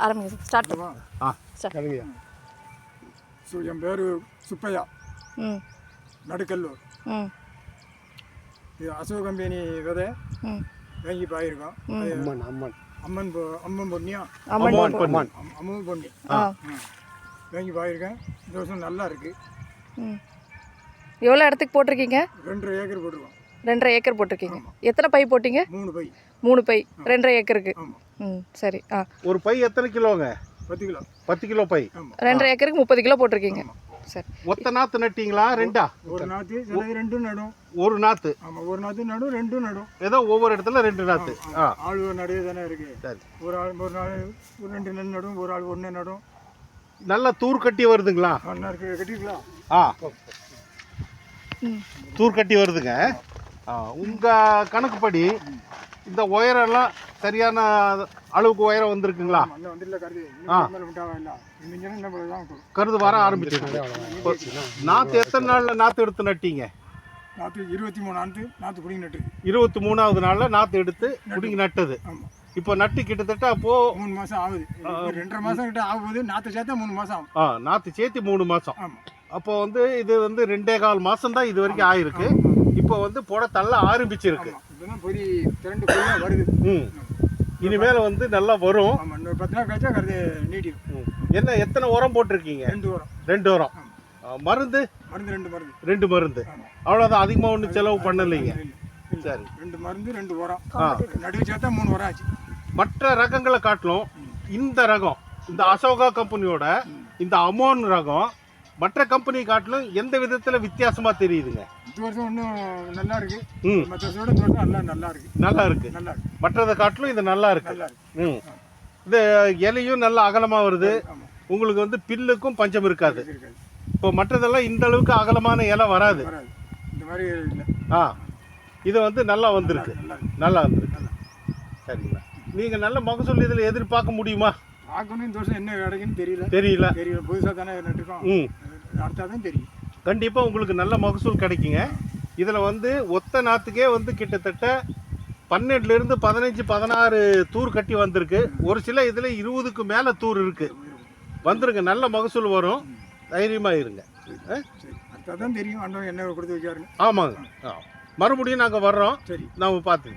ஆரம்பிங்க ஸ்டார்ட் சரிங்க. என் பேர் சுப்பையா, ம் நடுக்கல்லூர். ம் இது அசோக் கம்பெனி விதை ம் வாங்கி பாயிருக்கோம். அம்மன் அம்மன் அம்மன் பொன்னியா, அம்மன் பொன்னி வாங்கி பாயிருக்கேன். இந்த வருஷம் நல்லா இருக்கு. ம் எவ்வளோ இடத்துக்கு போட்டிருக்கீங்க? 2.5 ஏக்கர் போட்டிருக்கோம். 2.5 ஏக்கர் போட்டிருக்கீங்க. எத்தனை பை போட்டிங்க? 3 பை. 3 பை 2.5 ஏக்கருக்கு. ஆமாம். ம் சரி. ஒரு பை எத்தனை கிலோங்க? 10 கிலோ. 10 kilo by. 2.5 ஏக்கருக்கு 30 கிலோ போட்டிருக்கீங்க. சரி. ஒத்த நாத்து நட்டிங்களா? ரெண்டா? ஒரு நாற்று, சில 2 நடும். ஒரு நாத்து. ஆமாம், ஒரு நாற்று நடும், 2 நடும். ஏதோ ஒவ்வொரு இடத்துல 2 நாத்து. ஆள் ஒரு நடுவே தானே இருக்கு. சரி. ஒரு ஆள் ஒரு நாள் ஒரு 2 நெல் நடும், ஒரு ஆள் 1 நடும். நல்லா தூர் கட்டி வருதுங்களா? நல்லா இருக்கு. கட்டிக்கலாம். தூர் கட்டி வருதுங்க. உங்க கணக்குப்படி இந்த உயரம்லாம் சரியான அளவுக்கு உயரம் வந்திருக்குங்களா? கருது வர ஆரம்பிச்சிருக்கு. நாற்று எத்தனை நாள்ல நாற்று எடுத்து நட்டீங்க? நாற்று 23 நாற்று பிடிங்கி நட்டு. 23வது நாள்ல நாற்று எடுத்து பிடிங்கி நட்டது. இப்போ நட்டு கிட்டத்தட்ட அப்போ 3 மாசம் ஆகுது. 2.5 மாசம் கிட்ட ஆகுது. நாற்று சேர்த்தா 3 மாசம் ஆகும். நாற்று சேர்த்து 3 மாசம். ஆமாம். அப்போ வந்து இது வந்து 2.25 மாசம் தான் இது வரைக்கும் ஆயிருக்கு. இப்போ வந்து புட தள்ள ஆரம்பிச்சிருக்கு. பொறி திரண்டு வருது. இனிமேல வந்து நல்லா வரும். ஆமாம், இன்னொரு 10 நாள் கழிச்சா கருது நீட்டிடும். என்ன எத்தனை உரம் போட்டிருக்கீங்க? 2 உரம். 2 உரம். மருந்து? மருந்து 2 மருந்து. 2 மருந்து. அவ்வளோதான், அதிகமாக ஒன்றும் செலவு பண்ணலைங்க. சரி. 2 மருந்து 2 உரம். நடுவு சேர்த்தா 3 உரம் ஆச்சு. மற்ற ரகங்களை காட்டிலும் இந்த ரகம், இந்த அசோகா கம்பெனியோட இந்த அமோன் ரகம் மற்ற கம்பெனி காட்டிலும் எந்த விதத்துல வித்தியாசமா தெரியுதுங்க? இந்த வருஷம் இன்னும் நல்லா இருக்கு. மற்ற வருஷம் இந்த வருஷம் நல்லா இருக்கு. நல்லா இருக்கு. நல்லா இருக்கு. மற்றதை காட்டிலும் இது நல்லா இருக்கு. நல்லா இருக்கு. இது இலையும் நல்லா அகலமா வருது. உங்களுக்கு வந்து பில்லுக்கும் பஞ்சம் இருக்காது. இப்போ மற்றதெல்லாம் இந்த அளவுக்கு அகலமான இலை வராது. இந்த மாதிரி இல்லை. இது வந்து நல்லா வந்திருக்கு. நல்லா வந்திருக்கு. சரிங்களா? நீங்க நல்ல மகசூல் இதில் எதிர்பார்க்க முடியுமா? பார்க்கணும். இந்த வருஷம் என்ன கிடைக்குன்னு தெரியல. தெரியல. புதுசாக தானே நட்டுருக்கோம். அடுத்தாதான் தெரியும். கண்டிப்பாக உங்களுக்கு நல்ல மகசூல் கிடைக்குங்க. இதில் வந்து ஒத்த நாற்றுக்கே வந்து கிட்டத்தட்ட 12லேருந்து 15, 16 தூர் கட்டி வந்திருக்கு. ஒரு சில இதில் 20க்கு மேலே தூர் இருக்கு. வந்துருங்க, நல்ல மகசூல் வரும். தைரியமாக இருங்க. அடுத்தாதான் தெரியும். அண்ணன் என்ன கொடுத்து வைக்காருன்னு. ஆமாங்க. மறுபடியும் நாங்கள் வர்றோம். சரி, நாம் பார்த்து